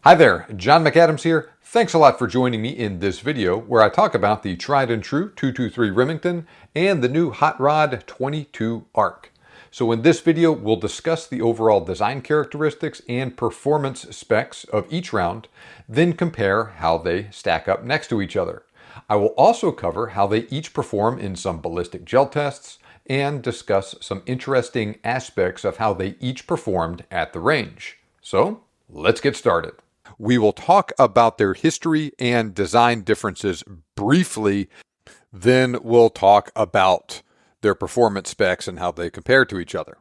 Hi there, John McAdams here. Thanks a lot for joining me in this video where I talk about the tried and true 223 Remington and the new Hot Rod 22 ARC. So in this video, we'll discuss the overall design characteristics and performance specs of each round, then compare how they stack up next to each other. I will also cover how they each perform in some ballistic gel tests and discuss some interesting aspects of how they each performed at the range. So let's get started. We will talk about their history and design differences briefly, then we'll talk about their performance specs and how they compare to each other.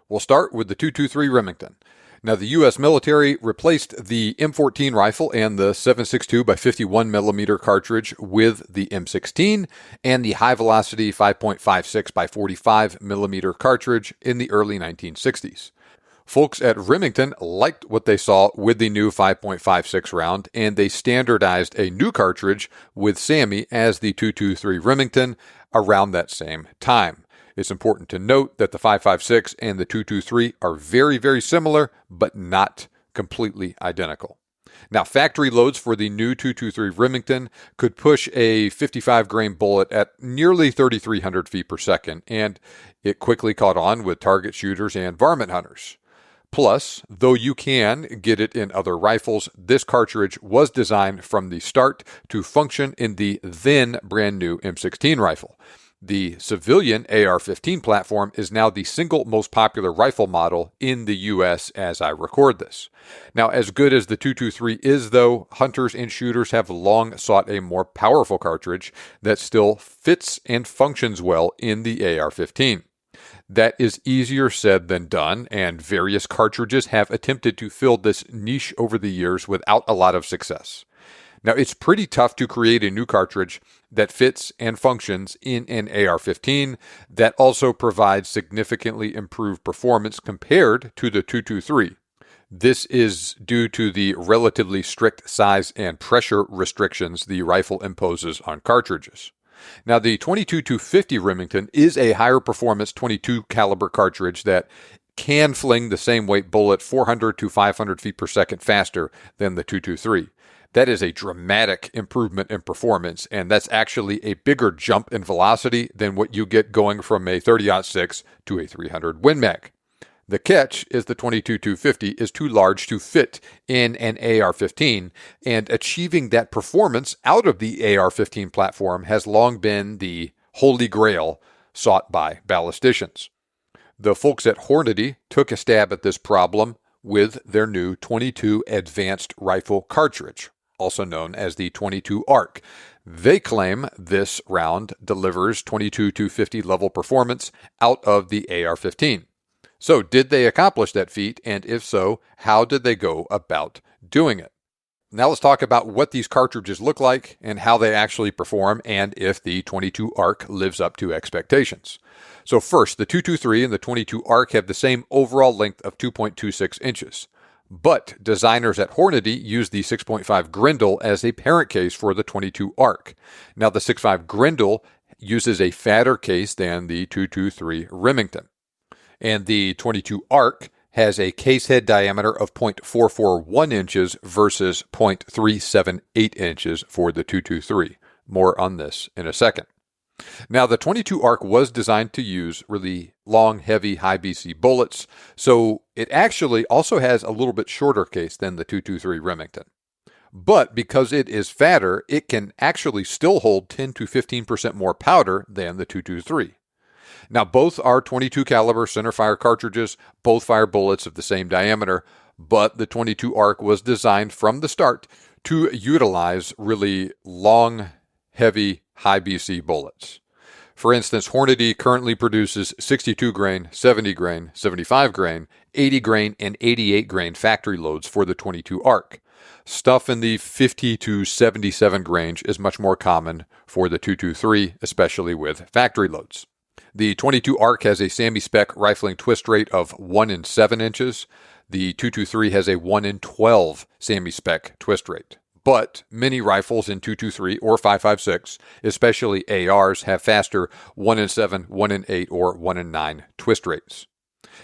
We'll start with the 223 Remington. Now, the U.S. military replaced the M14 rifle and the 7.62 by 51 millimeter cartridge with the M16 and the high-velocity 5.56 by 45 millimeter cartridge in the early 1960s. Folks at Remington liked what they saw with the new 5.56 round, and they standardized a new cartridge with SAAMI as the 223 Remington around that same time. It's important to note that the 5.56 and the 223 are very, very similar, but not completely identical. Now, factory loads for the new 223 Remington could push a 55 grain bullet at nearly 3,300 feet per second, and it quickly caught on with target shooters and varmint hunters. Plus, though you can get it in other rifles, this cartridge was designed from the start to function in the then brand new M16 rifle. The civilian AR-15 platform is now the single most popular rifle model in the U.S. as I record this. Now, as good as the 223 is, though, hunters and shooters have long sought a more powerful cartridge that still fits and functions well in the AR-15. That is easier said than done, and various cartridges have attempted to fill this niche over the years without a lot of success. Now, it's pretty tough to create a new cartridge that fits and functions in an AR-15 that also provides significantly improved performance compared to the 223. This is due to the relatively strict size and pressure restrictions the rifle imposes on cartridges. Now, the 22-250 Remington is a higher performance 22 caliber cartridge that can fling the same weight bullet 400 to 500 feet per second faster than the 223. That is a dramatic improvement in performance, and that's actually a bigger jump in velocity than what you get going from a 30-06 to a 300 Win Mag. The catch is the 22-250 is too large to fit in an AR-15, and achieving that performance out of the AR-15 platform has long been the holy grail sought by ballisticians. The folks at Hornady took a stab at this problem with their new 22 Advanced Rifle Cartridge, also known as the 22 ARC. They claim this round delivers 22-250 level performance out of the AR-15. So, did they accomplish that feat, and if so, how did they go about doing it? Now let's talk about what these cartridges look like and how they actually perform, and if the 22 ARC lives up to expectations. So first, the 223 and the 22 ARC have the same overall length of 2.26 inches. But designers at Hornady use the 6.5 Grindle as a parent case for the 22 ARC. Now the 6.5 Grindle uses a fatter case than the 223 Remington. And the 22 ARC has a case head diameter of 0.441 inches versus 0.378 inches for the 223. More on this in a second. Now, the 22 ARC was designed to use really long, heavy, high BC bullets, so it actually also has a little bit shorter case than the 223 Remington. But because it is fatter, it can actually still hold 10 to 15% more powder than the 223. Now, both are 22 caliber centerfire cartridges, both fire bullets of the same diameter, but the 22 ARC was designed from the start to utilize really long, heavy, high BC bullets. For instance, Hornady currently produces 62 grain, 70 grain, 75 grain, 80 grain, and 88 grain factory loads for the 22 ARC. Stuff in the 50 to 77 range is much more common for the 223, especially with factory loads. The 22 ARC has a SAAMI spec rifling twist rate of 1 in 7 inches. The 223 has a 1 in 12 SAAMI spec twist rate. But many rifles in 223 or 5.56, especially ARs, have faster 1 in 7, 1 in 8, or 1 in 9 twist rates.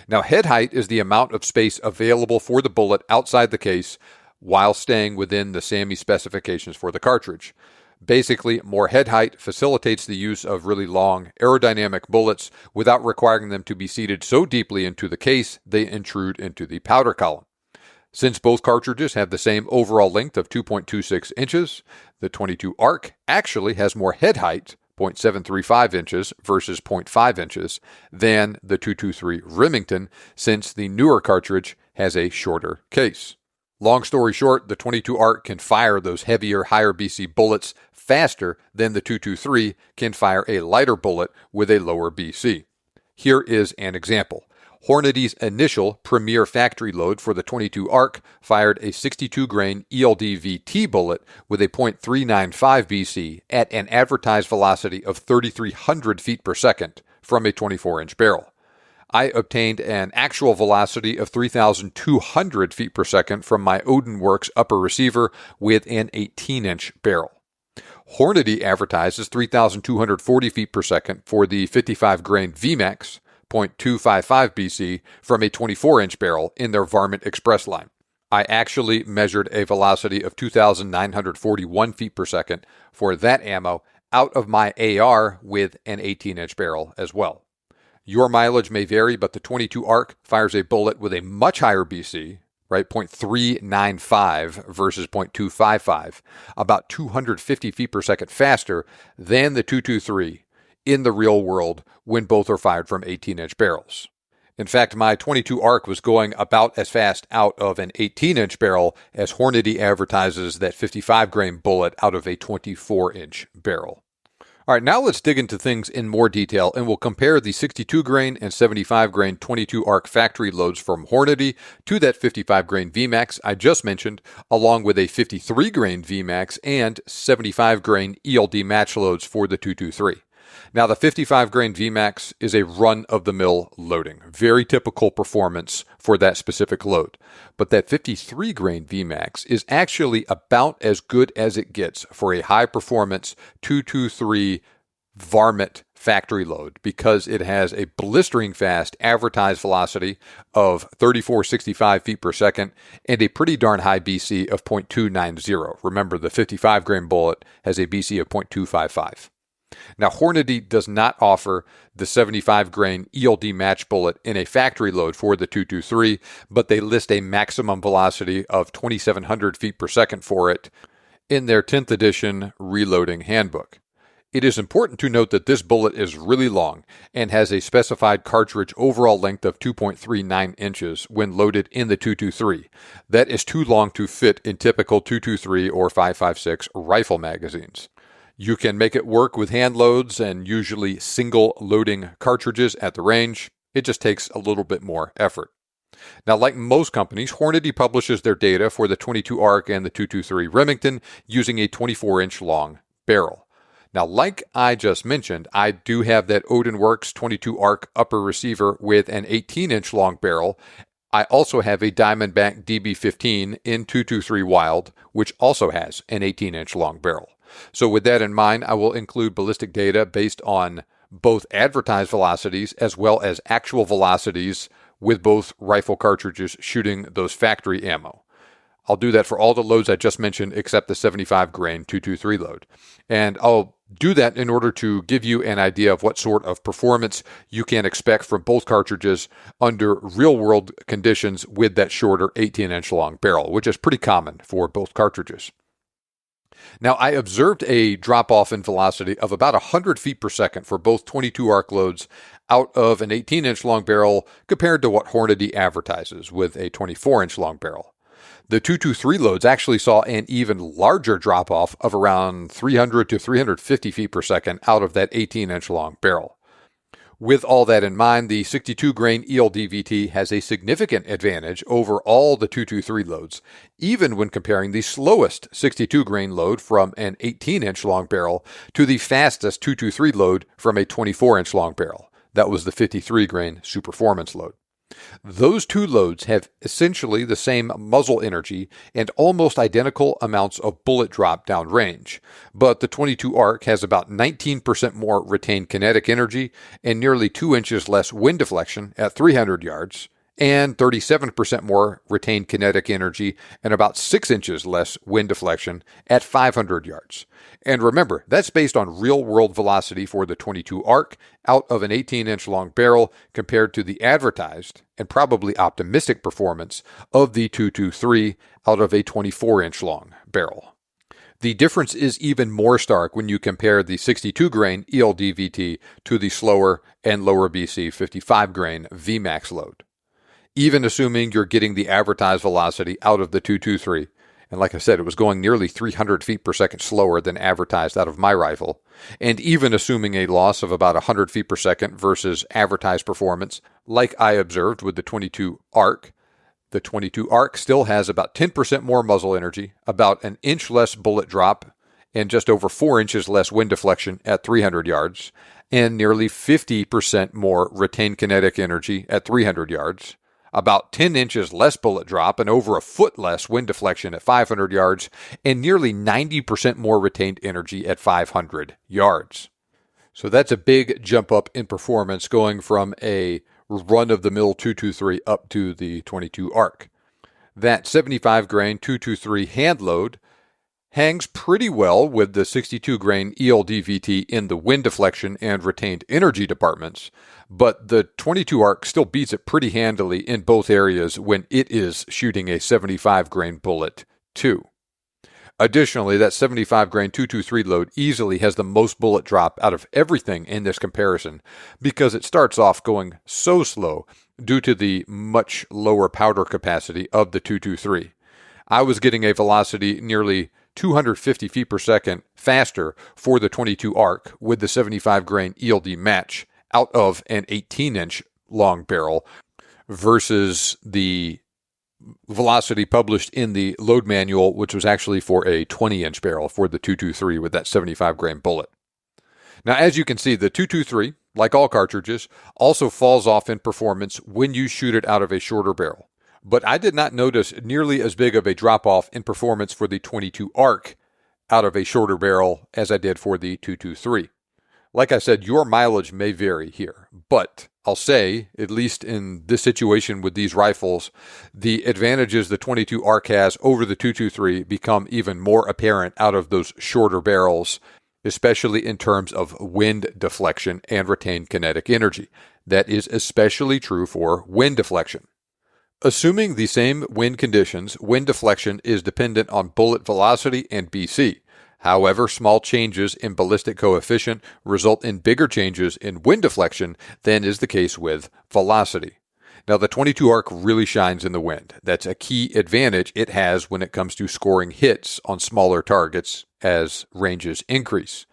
Now, head height is the amount of space available for the bullet outside the case while staying within the SAMI specifications for the cartridge. Basically, more head height facilitates the use of really long aerodynamic bullets without requiring them to be seated so deeply into the case they intrude into the powder column. Since both cartridges have the same overall length of 2.26 inches, the 22 ARC actually has more head height, 0.735 inches versus 0.5 inches, than the 223 Remington, since the newer cartridge has a shorter case. Long story short, the 22 ARC can fire those heavier, higher BC bullets faster than the 223 can fire a lighter bullet with a lower BC. Here is an example. Hornady's initial premier factory load for the 22 ARC fired a 62 grain ELD VT bullet with a .395 BC at an advertised velocity of 3,300 feet per second from a 24-inch barrel. I obtained an actual velocity of 3,200 feet per second from my Odin Works upper receiver with an 18-inch barrel. Hornady advertises 3,240 feet per second for the 55 grain VMAX, .255 BC, from a 24-inch barrel in their Varmint Express line. I actually measured a velocity of 2,941 feet per second for that ammo out of my AR with an 18-inch barrel as well. Your mileage may vary, but the 22 ARC fires a bullet with a much higher BC, right, .395 versus .255, about 250 feet per second faster than the 223 in the real world when both are fired from 18-inch barrels. In fact, my 22 ARC was going about as fast out of an 18-inch barrel as Hornady advertises that 55 grain bullet out of a 24-inch barrel. All right, now let's dig into things in more detail, and we'll compare the 62 grain and 75 grain 22 ARC factory loads from Hornady to that 55 grain VMAX I just mentioned, along with a 53 grain VMAX and 75 grain ELD match loads for the 223. Now, the 55 grain VMAX is a run-of-the-mill loading, very typical performance for that specific load. But that 53 grain VMAX is actually about as good as it gets for a high-performance 223 varmint factory load because it has a blistering fast advertised velocity of 3,465 feet per second and a pretty darn high BC of .290. Remember, the 55 grain bullet has a BC of .255. Now, Hornady does not offer the 75 grain ELD match bullet in a factory load for the 223, but they list a maximum velocity of 2,700 feet per second for it in their 10th edition reloading handbook. It is important to note that this bullet is really long and has a specified cartridge overall length of 2.39 inches when loaded in the 223. That is too long to fit in typical 223 or 5.56 rifle magazines. You can make it work with hand loads and usually single loading cartridges at the range. It just takes a little bit more effort. Now, like most companies, Hornady publishes their data for the 22 ARC and the 223 Remington using a 24-inch long barrel. Now, like I just mentioned, I do have that Odin Works 22 ARC upper receiver with an 18-inch long barrel. I also have a Diamondback DB15 in 223 Wild, which also has an 18-inch long barrel. So with that in mind, I will include ballistic data based on both advertised velocities as well as actual velocities with both rifle cartridges shooting those factory ammo. I'll do that for all the loads I just mentioned except the 75 grain 223 load. And I'll do that in order to give you an idea of what sort of performance you can expect from both cartridges under real-world conditions with that shorter 18-inch long barrel, which is pretty common for both cartridges. Now, I observed a drop-off in velocity of about 100 feet per second for both 22 ARC loads out of an 18-inch long barrel compared to what Hornady advertises with a 24-inch long barrel. The 223 loads actually saw an even larger drop-off of around 300 to 350 feet per second out of that 18-inch long barrel. With all that in mind, the 62 grain ELD VT has a significant advantage over all the 223 loads, even when comparing the slowest 62 grain load from an 18-inch long barrel to the fastest 223 load from a 24-inch long barrel. That was the 53 grain Superformance load. Those two loads have essentially the same muzzle energy and almost identical amounts of bullet drop downrange, but the 22 ARC has about 19% more retained kinetic energy and nearly 2 inches less wind deflection at 300 yards, and 37% more retained kinetic energy and about 6 inches less wind deflection at 500 yards. And remember, that's based on real-world velocity for the .22 ARC out of an 18-inch long barrel compared to the advertised and probably optimistic performance of the .223 out of a 24-inch long barrel. The difference is even more stark when you compare the 62-grain ELD-VT to the slower and lower BC 55-grain VMAX load. Even assuming you're getting the advertised velocity out of the .223, and like I said, it was going nearly 300 feet per second slower than advertised out of my rifle, and even assuming a loss of about 100 feet per second versus advertised performance, like I observed with the .22 ARC, the .22 ARC still has about 10% more muzzle energy, about an inch less bullet drop, and just over 4 inches less wind deflection at 300 yards, and nearly 50% more retained kinetic energy at 300 yards, about 10 inches less bullet drop and over a foot less wind deflection at 500 yards, and nearly 90% more retained energy at 500 yards. So that's a big jump up in performance going from a run-of-the-mill .223 up to the .22 ARC. That 75-grain .223 hand load hangs pretty well with the 62-grain ELD-VT in the wind deflection and retained energy departments, but the .22 ARC still beats it pretty handily in both areas when it is shooting a 75-grain bullet, too. Additionally, that 75-grain .223 load easily has the most bullet drop out of everything in this comparison because it starts off going so slow due to the much lower powder capacity of the .223. I was getting a velocity nearly 250 feet per second faster for the .22 ARC with the 75-grain ELD match out of an 18-inch long barrel versus the velocity published in the load manual, which was actually for a 20-inch barrel for the .223 with that 75-grain bullet. Now, as you can see, the .223, like all cartridges, also falls off in performance when you shoot it out of a shorter barrel. But I did not notice nearly as big of a drop-off in performance for the .22 ARC out of a shorter barrel as I did for the .223. Like I said, your mileage may vary here, but I'll say, at least in this situation with these rifles, the advantages the .22 ARC has over the .223 become even more apparent out of those shorter barrels, especially in terms of wind deflection and retained kinetic energy. That is especially true for wind deflection. Assuming the same wind conditions, wind deflection is dependent on bullet velocity and BC. However, small changes in ballistic coefficient result in bigger changes in wind deflection than is the case with velocity. Now, the .22 ARC really shines in the wind. That's a key advantage it has when it comes to scoring hits on smaller targets as ranges increase.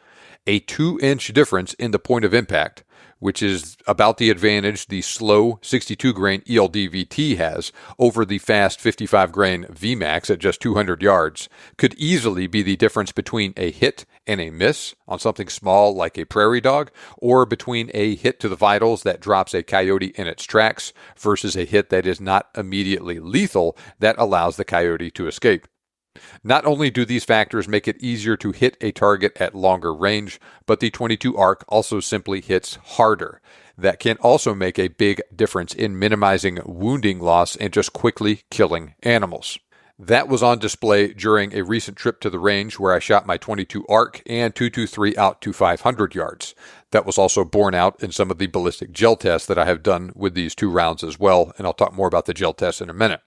A 2-inch difference in the point of impact, which is about the advantage the slow 62-grain ELD-VT has over the fast 55-grain VMAX at just 200 yards, could easily be the difference between a hit and a miss on something small like a prairie dog, or between a hit to the vitals that drops a coyote in its tracks versus a hit that is not immediately lethal that allows the coyote to escape. Not only do these factors make it easier to hit a target at longer range, but the .22 ARC also simply hits harder. That can also make a big difference in minimizing wounding loss and just quickly killing animals. That was on display during a recent trip to the range where I shot my .22 ARC and .223 out to 500 yards. That was also borne out in some of the ballistic gel tests that I have done with these two rounds as well, and I'll talk more about the gel tests in a minute.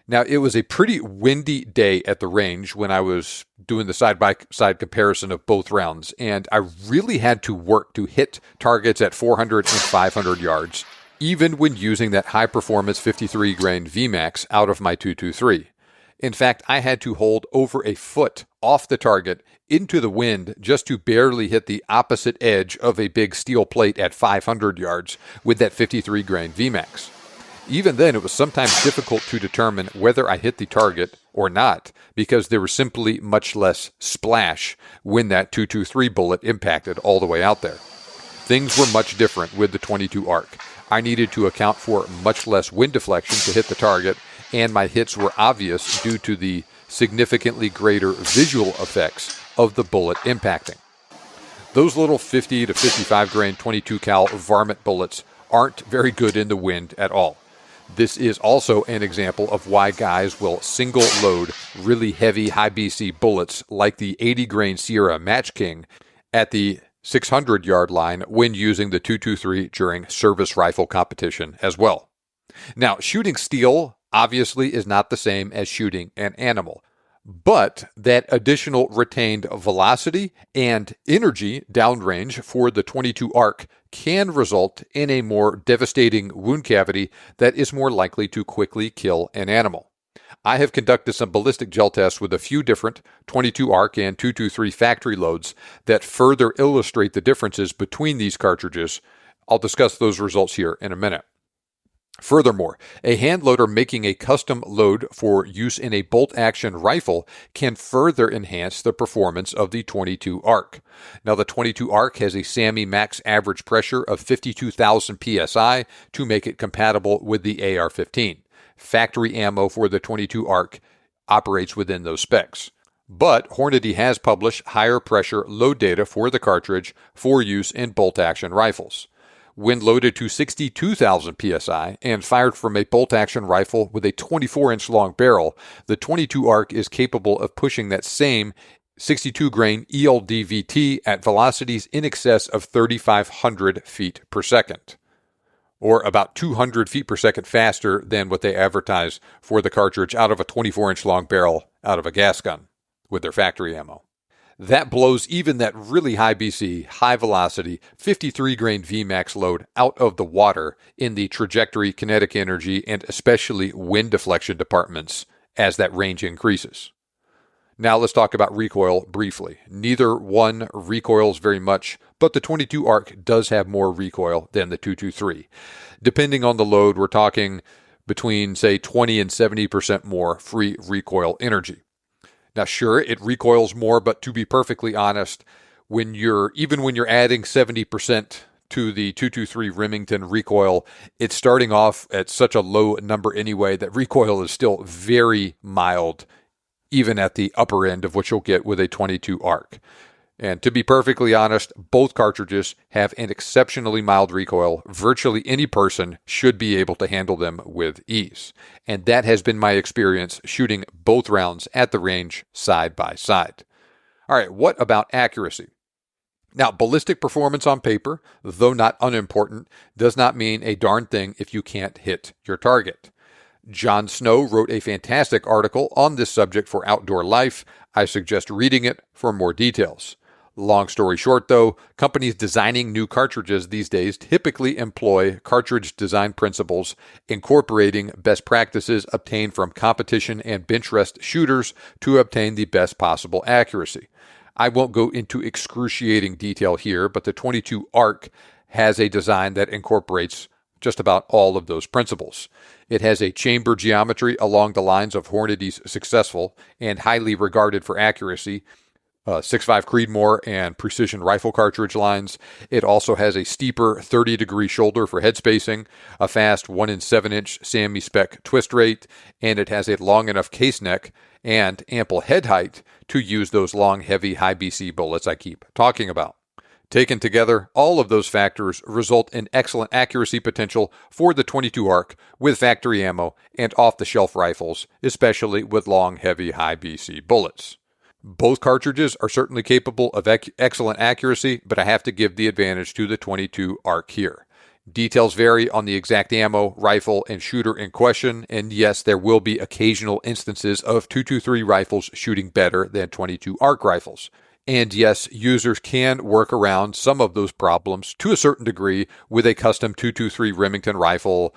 Now, it was a pretty windy day at the range when I was doing the side-by-side comparison of both rounds, and I really had to work to hit targets at 400 and 500 yards, even when using that high-performance 53-grain VMAX out of my .223. In fact, I had to hold over a foot off the target into the wind just to barely hit the opposite edge of a big steel plate at 500 yards with that 53-grain VMAX. Even then, it was sometimes difficult to determine whether I hit the target or not because there was simply much less splash when that .223 bullet impacted all the way out there. Things were much different with the .22 ARC. I needed to account for much less wind deflection to hit the target, and my hits were obvious due to the significantly greater visual effects of the bullet impacting. Those little 50 to 55 grain .22 cal varmint bullets aren't very good in the wind at all. This is also an example of why guys will single load really heavy high BC bullets like the 80 grain Sierra Match King at the 600 yard line when using the 223 during service rifle competition as well. Now, shooting steel obviously is not the same as shooting an animal, but that additional retained velocity and energy downrange for the 22 ARC can result in a more devastating wound cavity that is more likely to quickly kill an animal. I have conducted some ballistic gel tests with a few different 22 ARC and 223 factory loads that further illustrate the differences between these cartridges. I'll discuss those results here in a minute. Furthermore, a hand loader making a custom load for use in a bolt-action rifle can further enhance the performance of the 22 ARC. Now, the 22 ARC has a SAMI max average pressure of 52,000 psi to make it compatible with the AR-15. Factory ammo for the 22 ARC operates within those specs. But Hornady has published higher pressure load data for the cartridge for use in bolt-action rifles. When loaded to 62,000 psi and fired from a bolt-action rifle with a 24-inch long barrel, the 22 ARC is capable of pushing that same 62 grain ELDVT at velocities in excess of 3,500 feet per second, or about 200 feet per second faster than what they advertise for the cartridge out of a 24-inch long barrel out of a gas gun with their factory ammo. That blows even that really high BC, high velocity, 53 grain VMAX load out of the water in the trajectory, kinetic energy, and especially wind deflection departments as that range increases. Now let's talk about recoil briefly. Neither one recoils very much, but the 22 ARC does have more recoil than the 223. Depending on the load, we're talking between, say, 20 and 70% more free recoil energy. Now, sure, it recoils more, but to be perfectly honest, when you're adding 70% to the 223 Remington recoil, it's starting off at such a low number anyway that recoil is still very mild, even at the upper end of what you'll get with a 22 ARC. And to be perfectly honest, both cartridges have an exceptionally mild recoil. Virtually any person should be able to handle them with ease. And that has been my experience shooting both rounds at the range side by side. All right, what about accuracy? Now, ballistic performance on paper, though not unimportant, does not mean a darn thing if you can't hit your target. John Snow wrote a fantastic article on this subject for Outdoor Life. I suggest reading it for more details. Long story short, though, companies designing new cartridges these days typically employ cartridge design principles, incorporating best practices obtained from competition and bench rest shooters to obtain the best possible accuracy. I won't go into excruciating detail here, but the 22 ARC has a design that incorporates just about all of those principles. It has a chamber geometry along the lines of Hornady's successful and highly regarded for accuracy 6.5 Creedmoor and precision rifle cartridge lines. It also has a steeper 30-degree shoulder for head spacing, a fast 1 7-inch SAMI spec twist rate, and it has a long enough case neck and ample head height to use those long, heavy, high BC bullets I keep talking about. Taken together, all of those factors result in excellent accuracy potential for the 22 ARC with factory ammo and off-the-shelf rifles, especially with long, heavy, high BC bullets. Both cartridges are certainly capable of excellent accuracy, but I have to give the advantage to the 22 ARC here. Details vary on the exact ammo, rifle, and shooter in question, and yes, there will be occasional instances of 223 rifles shooting better than 22 ARC rifles. And yes, users can work around some of those problems to a certain degree with a custom 223 Remington rifle,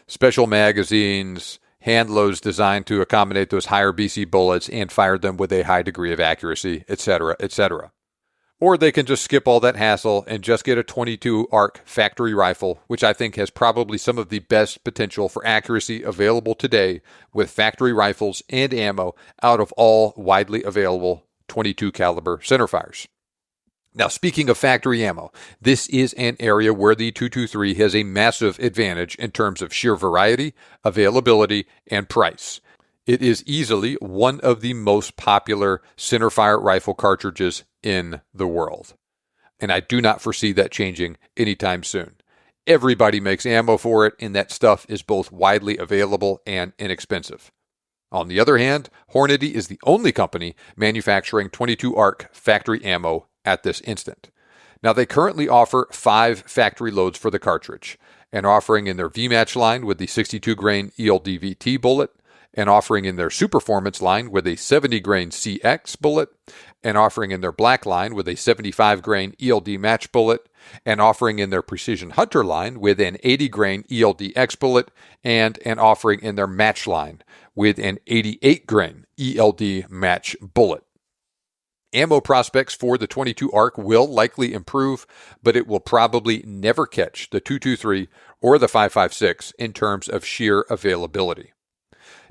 special magazines, hand loads designed to accommodate those higher BC bullets and fire them with a high degree of accuracy, etc., etc. Or they can just skip all that hassle and just get a 22 ARC factory rifle, which I think has probably some of the best potential for accuracy available today with factory rifles and ammo out of all widely available 22 caliber centerfires. Now, speaking of factory ammo, this is an area where the 223 has a massive advantage in terms of sheer variety, availability, and price. It is easily one of the most popular centerfire rifle cartridges in the world. And I do not foresee that changing anytime soon. everybody makes ammo for it, and that stuff is both widely available and inexpensive. On the other hand, Hornady is the only company manufacturing 22 ARC factory ammo at this instant. Now, they currently offer 5 factory loads for the cartridge, an offering in their VMatch line with the 62 grain ELDVT bullet, an offering in their Superformance line with a 70 grain CX bullet, an offering in their Black line with a 75 grain ELD match bullet, an offering in their Precision Hunter line with an 80 grain ELDX bullet, and an offering in their Match line with an 88 grain ELD match bullet. Ammo prospects for the 22 ARC will likely improve, but it will probably never catch the 223 or the 5.56 in terms of sheer availability.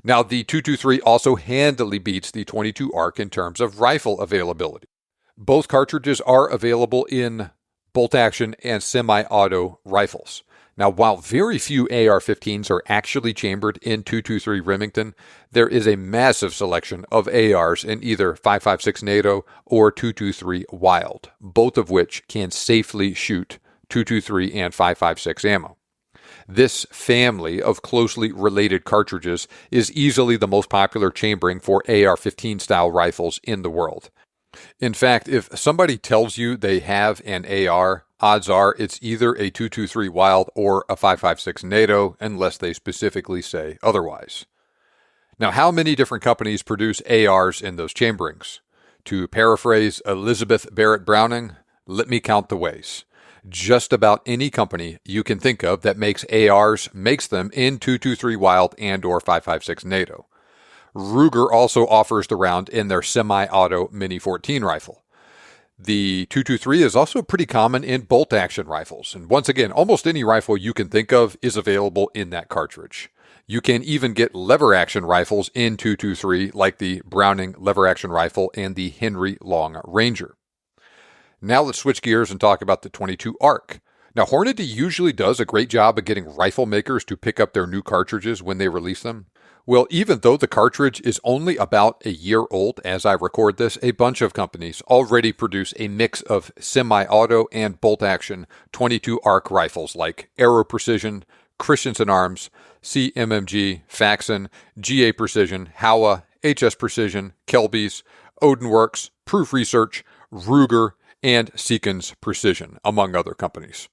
Now, the 223 also handily beats the 22 ARC in terms of rifle availability. Both cartridges are available in bolt-action and semi-auto rifles. Now, while very few AR-15s are actually chambered in 223 Remington, there is a massive selection of ARs in either 5.56 NATO or 223 Wild, both of which can safely shoot 223 and 5.56 ammo. This family of closely related cartridges is easily the most popular chambering for AR-15 style rifles in the world. In fact, if somebody tells you they have an AR, odds are it's either a 223 Wild or a 5.56 NATO, unless they specifically say otherwise. Now, how many different companies produce ARs in those chamberings? To paraphrase Elizabeth Barrett Browning, let me count the ways. Just about any company you can think of that makes ARs makes them in 223 Wild and or 5.56 NATO. Ruger also offers the round in their semi-auto Mini 14 rifle. The 223 is also pretty common in bolt-action rifles, and once again, almost any rifle you can think of is available in that cartridge. You can even get lever-action rifles in 223, like the Browning lever-action rifle and the Henry Long Ranger. Now let's switch gears and talk about the 22 ARC. Now, Hornady usually does a great job of getting rifle makers to pick up their new cartridges when they release them. Well, even though the cartridge is only about a year old as I record this, a bunch of companies already produce a mix of semi-auto and bolt-action 22 ARC rifles like Aero Precision, Christensen Arms, CMMG, Faxon, GA Precision, Howa, HS Precision, Kelby's, Odinworks, Proof Research, Ruger, and Seekins Precision, among other companies.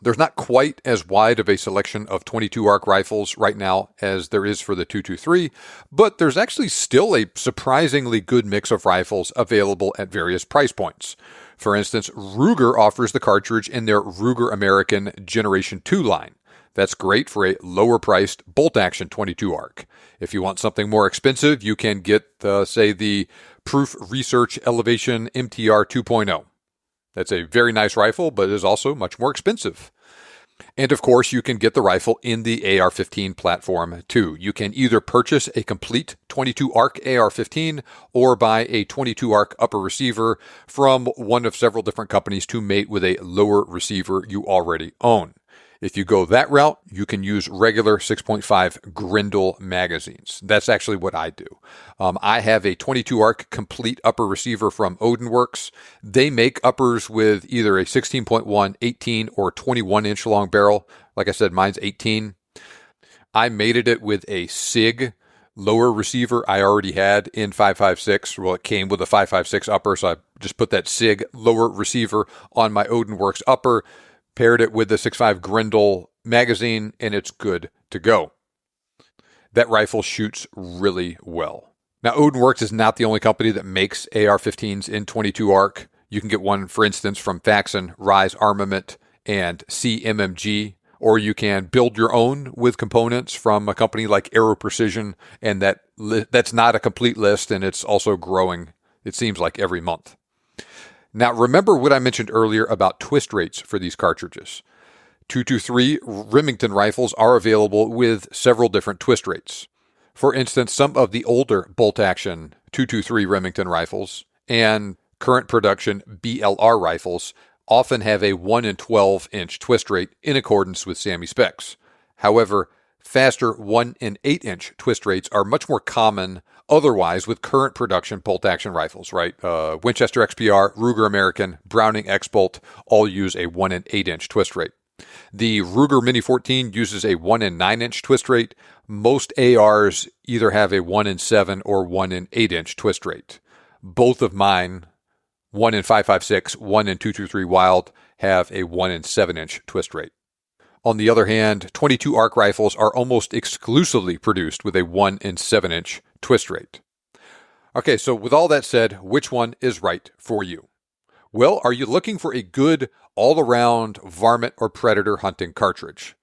There's not quite as wide of a selection of 22 ARC rifles right now as there is for the 223, but there's actually still a surprisingly good mix of rifles available at various price points. For instance, Ruger offers the cartridge in their Ruger American Generation 2 line. That's great for a lower-priced bolt-action 22 ARC. If you want something more expensive, you can get, say, the Proof Research Elevation MTR 2.0. That's a very nice rifle, but is also much more expensive. And of course, you can get the rifle in the AR-15 platform too. You can either purchase a complete 22 ARC AR-15 or buy a 22 ARC upper receiver from one of several different companies to mate with a lower receiver you already own. If you go that route, you can use regular 6.5 Grendel magazines. That's actually what I do. I have a 22 ARC complete upper receiver from Odinworks. They make uppers with either a 16.1, 18, or 21-inch long barrel. Like I said, mine's 18. I mated it with a SIG lower receiver I already had in 5.56. Well, it came with a 5.56 upper, so I just put that SIG lower receiver on my Odinworks upper, paired it with the 6.5 Grendel magazine, and it's good to go. That rifle shoots really well. Now, Odinworks is not the only company that makes AR-15s in 22 ARC. You can get one, for instance, from Faxon, Rise Armament, and CMMG, or you can build your own with components from a company like Aero Precision, and that's not a complete list, and it's also growing, it seems like, every month. Now, remember what I mentioned earlier about twist rates for these cartridges. 223 Remington rifles are available with several different twist rates. For instance, some of the older bolt-action 223 Remington rifles and current production BLR rifles often have a 1 in 12-inch twist rate in accordance with SAAMI specs. However, faster 1 in 8-inch twist rates are much more common otherwise with current production bolt-action rifles, right? Winchester XPR, Ruger American, Browning X-Bolt all use a 1 in 8-inch twist rate. The Ruger Mini 14 uses a 1 and 9 inch twist rate. Most ARs either have a 1 and 7 or 1 and 8 inch twist rate. Both of mine, 1 and 5.56, 1 and 223 Wild, have a 1 and 7 inch twist rate. On the other hand, 22 ARC rifles are almost exclusively produced with a 1 and 7 inch twist rate. Okay, so with all that said, which one is right for you? Well, are you looking for a good all-around varmint or predator hunting cartridge?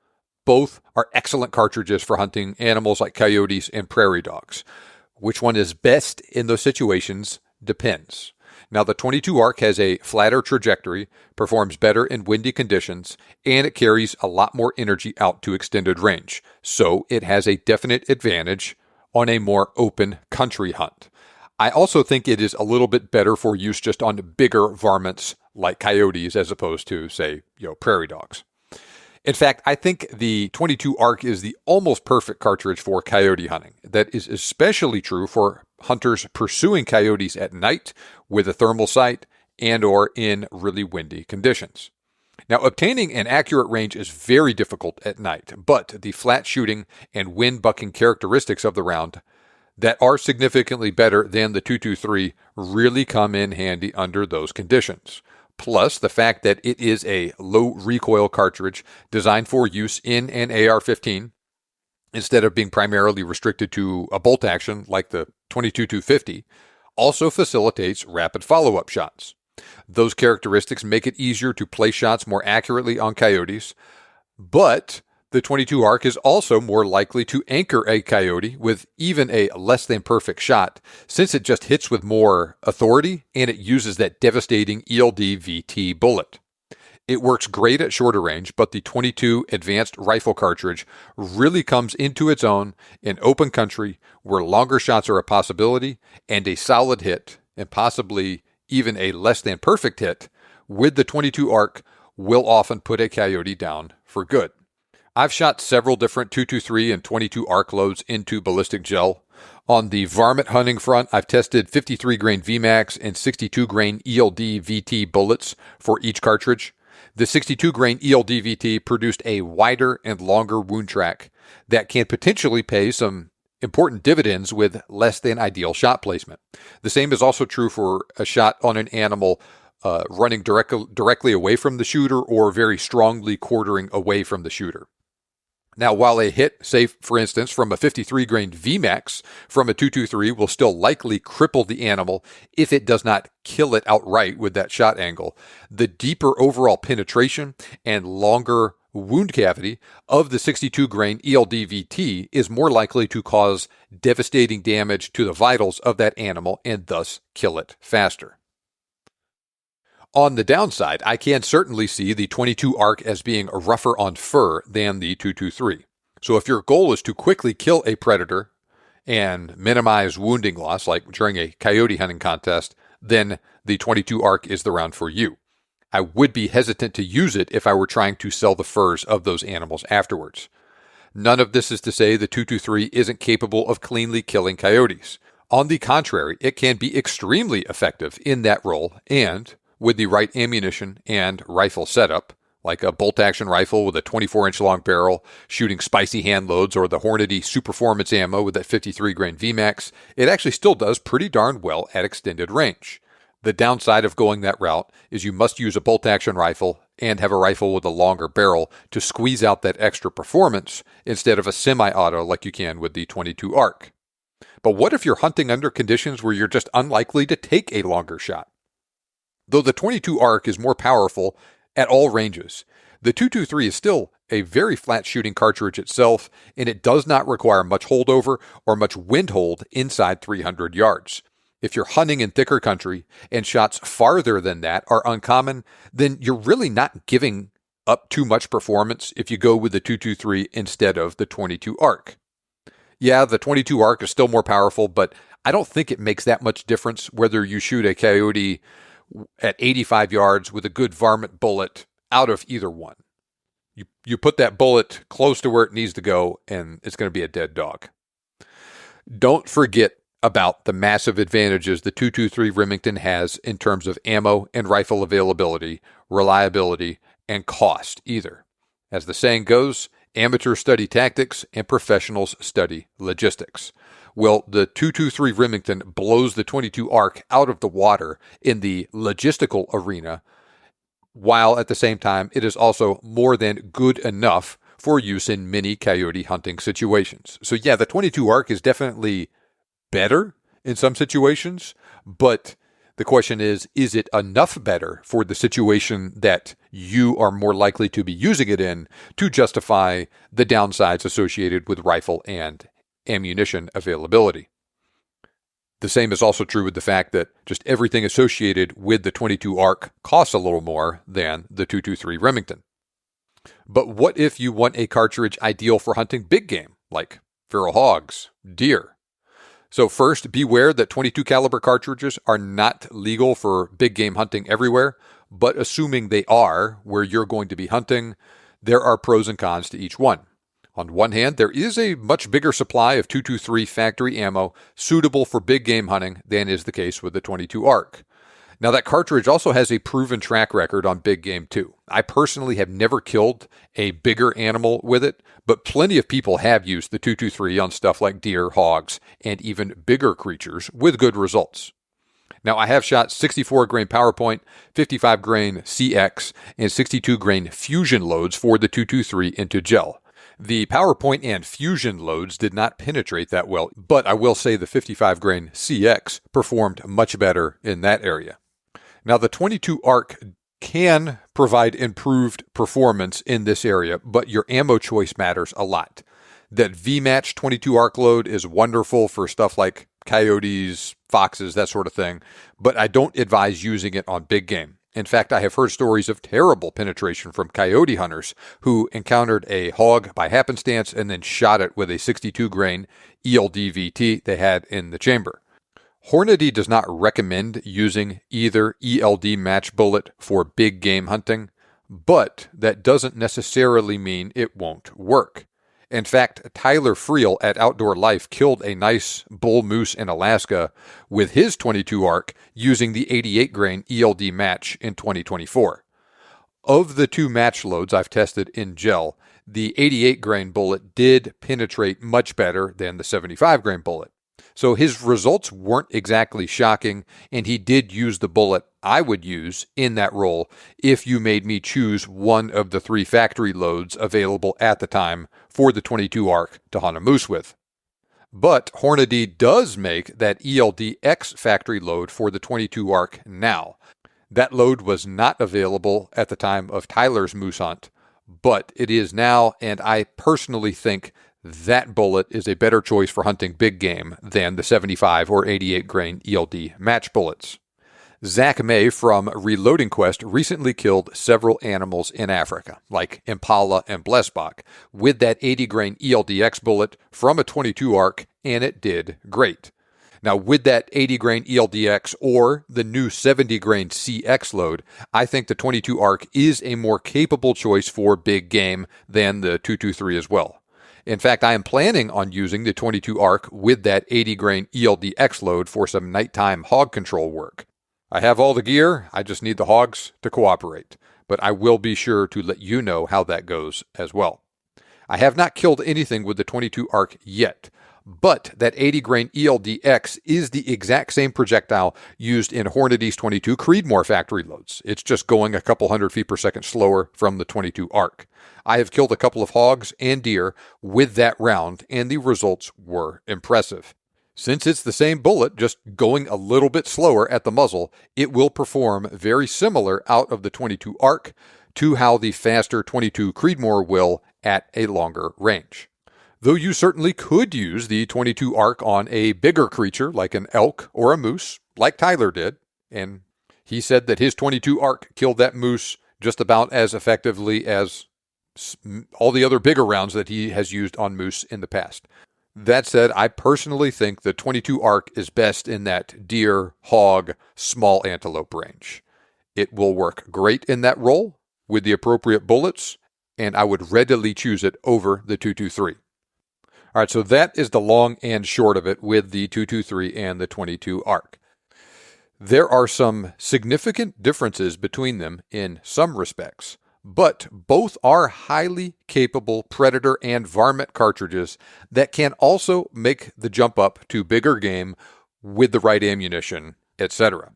Both are excellent cartridges for hunting animals like coyotes and prairie dogs. Which one is best in those situations depends. Now, the 22 ARC has a flatter trajectory, performs better in windy conditions, and it carries a lot more energy out to extended range. So it has a definite advantage on a more open country hunt. I also think it is a little bit better for use just on bigger varmints like coyotes as opposed to, say, prairie dogs. In fact, I think the 22 ARC is the almost perfect cartridge for coyote hunting. That is especially true for hunters pursuing coyotes at night with a thermal sight and or in really windy conditions. Now, obtaining an accurate range is very difficult at night, but the flat shooting and wind bucking characteristics of the round that are significantly better than the 223 really come in handy under those conditions. Plus, the fact that it is a low recoil cartridge designed for use in an AR-15 instead of being primarily restricted to a bolt action like the 22-250 also facilitates rapid follow-up shots. Those characteristics make it easier to place shots more accurately on coyotes, but the 22 ARC is also more likely to anchor a coyote with even a less than perfect shot, since it just hits with more authority and it uses that devastating ELD VT bullet. It works great at shorter range, but the 22 Advanced Rifle Cartridge really comes into its own in open country where longer shots are a possibility, and a solid hit, and possibly even a less than perfect hit, with the 22 ARC will often put a coyote down for good. I've shot several different 223 and 22 ARC loads into ballistic gel. On the varmint hunting front, I've tested 53 grain VMAX and 62 grain ELD VT bullets for each cartridge. The 62 grain ELD VT produced a wider and longer wound track that can potentially pay some important dividends with less than ideal shot placement. The same is also true for a shot on an animal running directly away from the shooter or very strongly quartering away from the shooter. Now, while a hit, say for instance from a 53 grain VMAX from a 223 will still likely cripple the animal if it does not kill it outright with that shot angle, the deeper overall penetration and longer wound cavity of the 62 grain ELD VT is more likely to cause devastating damage to the vitals of that animal and thus kill it faster. On the downside, I can certainly see the 22 ARC as being rougher on fur than the 223. So if your goal is to quickly kill a predator and minimize wounding loss, like during a coyote hunting contest, then the 22 ARC is the round for you. I would be hesitant to use it if I were trying to sell the furs of those animals afterwards. None of this is to say the 223 isn't capable of cleanly killing coyotes. On the contrary, it can be extremely effective in that role, and with the right ammunition and rifle setup, like a bolt-action rifle with a 24-inch long barrel shooting spicy hand loads or the Hornady Superformance ammo with that 53 grain VMAX, it actually still does pretty darn well at extended range. The downside of going that route is you must use a bolt-action rifle and have a rifle with a longer barrel to squeeze out that extra performance instead of a semi-auto like you can with the 22 ARC. But what if you're hunting under conditions where you're just unlikely to take a longer shot? Though the 22 ARC is more powerful at all ranges, the 223 is still a very flat shooting cartridge itself, and it does not require much holdover or much wind hold inside 300 yards. If you're hunting in thicker country and shots farther than that are uncommon, then you're really not giving up too much performance if you go with the 223 instead of the 22 ARC. Yeah, the 22 ARC is still more powerful, but I don't think it makes that much difference whether you shoot a coyote at 85 yards with a good varmint bullet out of either one. You put that bullet close to where it needs to go, and it's going to be a dead dog. Don't forget about the massive advantages the 223 Remington has in terms of ammo and rifle availability, reliability, and cost either. As the saying goes, amateurs study tactics and professionals study logistics. Well, the 223 Remington blows the 22 ARC out of the water in the logistical arena, while at the same time it is also more than good enough for use in many coyote hunting situations. So yeah, the 22 ARC is definitely better in some situations, but the question is it enough better for the situation that you are more likely to be using it in to justify the downsides associated with rifle and ammunition availability? The same is also true with the fact that just everything associated with the 22 ARC costs a little more than the 223 Remington. But what if you want a cartridge ideal for hunting big game, like feral hogs, deer? So first, beware that 22 caliber cartridges are not legal for big game hunting everywhere, but assuming they are where you're going to be hunting, there are pros and cons to each one. On one hand, there is a much bigger supply of 223 factory ammo suitable for big game hunting than is the case with the 22 ARC. Now, that cartridge also has a proven track record on big game too. I personally have never killed a bigger animal with it, but plenty of people have used the 223 on stuff like deer, hogs, and even bigger creatures with good results. Now, I have shot 64 grain PowerPoint, 55 grain CX, and 62 grain Fusion loads for the 223 into gel. The PowerPoint and Fusion loads did not penetrate that well, but I will say the 55 grain CX performed much better in that area. Now, the 22 ARC can provide improved performance in this area, but your ammo choice matters a lot. That V-Match 22 ARC load is wonderful for stuff like coyotes, foxes, that sort of thing, but I don't advise using it on big game. In fact, I have heard stories of terrible penetration from coyote hunters who encountered a hog by happenstance and then shot it with a 62 grain ELD VT they had in the chamber. Hornady does not recommend using either ELD match bullet for big game hunting, but that doesn't necessarily mean it won't work. In fact, Tyler Friel at Outdoor Life killed a nice bull moose in Alaska with his 22 ARC using the 88 grain ELD match in 2024. Of the two match loads I've tested in gel, the 88 grain bullet did penetrate much better than the 75 grain bullet. So his results weren't exactly shocking, and he did use the bullet I would use in that role if you made me choose one of the 3 factory loads available at the time for the 22 ARC to hunt a moose with. But Hornady does make that ELDX factory load for the 22 ARC now. That load was not available at the time of Tyler's moose hunt, but it is now, and I personally think that bullet is a better choice for hunting big game than the 75 or 88 grain ELD match bullets. Zach May from Reloading Quest recently killed several animals in Africa, like impala and blesbok, with that 80 grain ELDX bullet from a 22 ARC, and it did great. Now, with that 80 grain ELDX or the new 70 grain CX load, I think the 22 ARC is a more capable choice for big game than the 223 as well. In fact, I am planning on using the 22 ARC with that 80 grain ELDX load for some nighttime hog control work. I have all the gear, I just need the hogs to cooperate, but I will be sure to let you know how that goes as well. I have not killed anything with the 22 ARC yet, but that 80 grain ELDX is the exact same projectile used in Hornady's 22 Creedmoor factory loads. It's just going a couple hundred feet per second slower from the 22 ARC. I have killed a couple of hogs and deer with that round, and the results were impressive. Since it's the same bullet, just going a little bit slower at the muzzle, it will perform very similar out of the 22 ARC to how the faster 22 Creedmoor will at a longer range. Though you certainly could use the 22 ARC on a bigger creature like an elk or a moose, like Tyler did, and he said that his 22 ARC killed that moose just about as effectively as all the other bigger rounds that he has used on moose in the past. That said, I personally think the 22 ARC is best in that deer, hog, small antelope range. It will work great in that role with the appropriate bullets, and I would readily choose it over the 223. All right, so that is the long and short of it with the 223 and the 22 ARC. There are some significant differences between them in some respects, but both are highly capable predator and varmint cartridges that can also make the jump up to bigger game with the right ammunition, etc.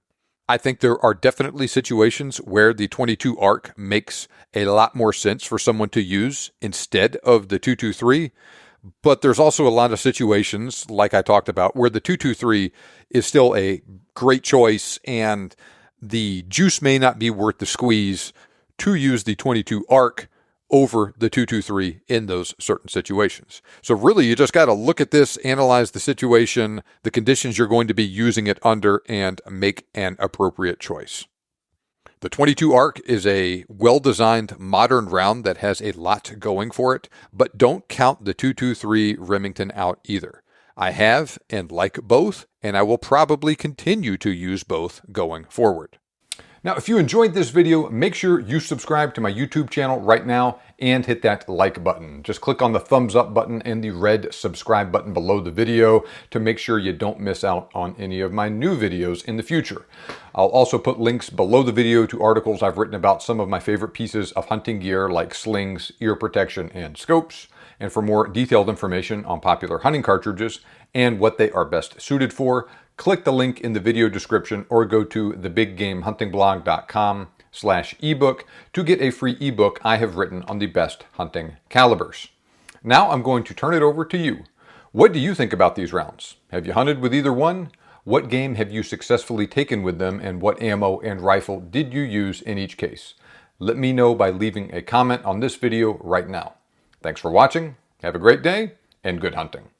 I think there are definitely situations where the 22 ARC makes a lot more sense for someone to use instead of the 223, but there's also a lot of situations, like I talked about, where the 223 is still a great choice and the juice may not be worth the squeeze to use the 22 ARC over the 223 in those certain situations. So really, you just got to look at this, analyze the situation, the conditions you're going to be using it under, and make an appropriate choice. The 22 ARC is a well-designed modern round that has a lot going for it, but don't count the 223 Remington out either. I have and like both, and I will probably continue to use both going forward. Now, if you enjoyed this video, make sure you subscribe to my YouTube channel right now and hit that like button. Just click on the thumbs up button and the red subscribe button below the video to make sure you don't miss out on any of my new videos in the future. I'll also put links below the video to articles I've written about some of my favorite pieces of hunting gear like slings, ear protection, and scopes. And for more detailed information on popular hunting cartridges and what they are best suited for, click the link in the video description or go to thebiggamehuntingblog.com/ebook to get a free ebook I have written on the best hunting calibers. Now I'm going to turn it over to you. What do you think about these rounds? Have you hunted with either one? What game have you successfully taken with them, and what ammo and rifle did you use in each case? Let me know by leaving a comment on this video right now. Thanks for watching, have a great day, and good hunting.